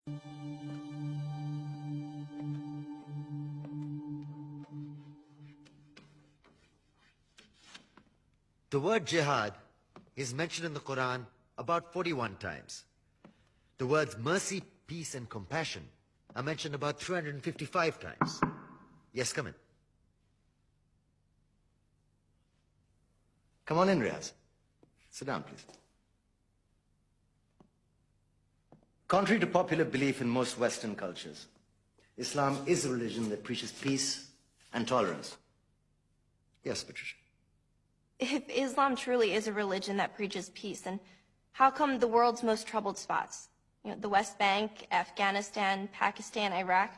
The word jihad is mentioned in the Quran about 41 times. The words mercy, peace, and compassion are mentioned about 355 times. Yes, come in. Come on in, Riaz. Sit down, please. Contrary to popular belief in most Western cultures, Islam is a religion that preaches peace and tolerance. Yes, Patricia. If Islam truly is a religion that preaches peace, then how come the world's most troubled spots, the West Bank, Afghanistan, Pakistan, Iraq,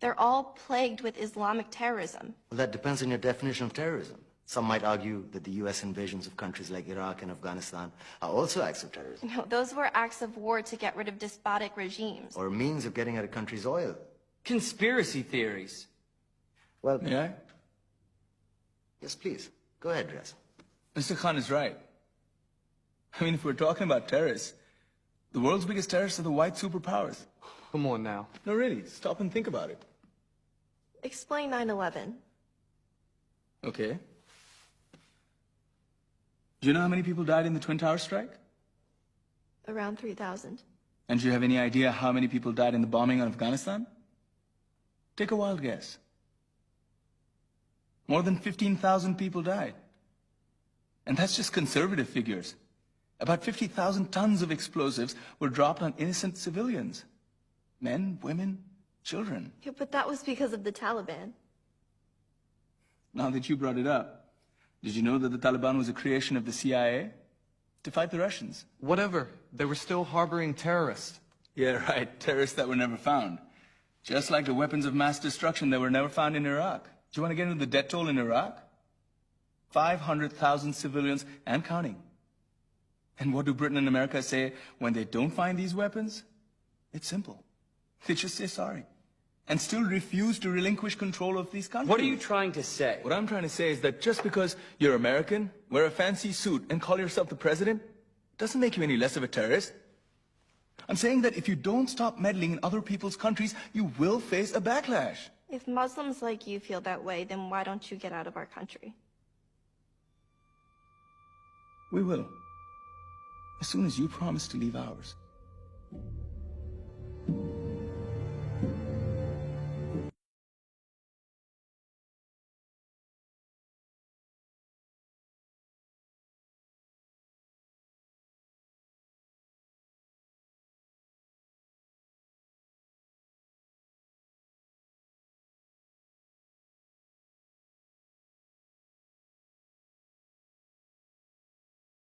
they're all plagued with Islamic terrorism? Well, that depends on your definition of terrorism. Some might argue that the U.S. invasions of countries like Iraq and Afghanistan are also acts of terrorism. No, those were acts of war to get rid of despotic regimes. Or a means of getting at a country's oil. Conspiracy theories. Well, May I? Yes, please. Go ahead, Riaz. Mr. Khan is right. I mean, if we're talking about terrorists, the world's biggest terrorists are the white superpowers. Come on now. No, really, stop and think about it. Explain 9/11. Okay. Do you know how many people died in the Twin Towers strike? Around 3,000. And do you have any idea how many people died in the bombing on Afghanistan? Take a wild guess. More than 15,000 people died. And that's just conservative figures. About 50,000 tons of explosives were dropped on innocent civilians. Men, women, children. Yeah, but that was because of the Taliban. Now that you brought it up, did you know that the Taliban was a creation of the CIA to fight the Russians? Whatever. They were still harboring terrorists. Yeah, right. Terrorists that were never found. Just like the weapons of mass destruction that were never found in Iraq. Do you want to get into the death toll in Iraq? 500,000 civilians and counting. And what do Britain and America say when they don't find these weapons? It's simple. They just say sorry. And still refuse to relinquish control of these countries. What are you trying to say? What I'm trying to say is that just because you're American, wear a fancy suit, and call yourself the president, doesn't make you any less of a terrorist. I'm saying that if you don't stop meddling in other people's countries, you will face a backlash. If Muslims like you feel that way, then why don't you get out of our country? We will. As soon as you promise to leave ours.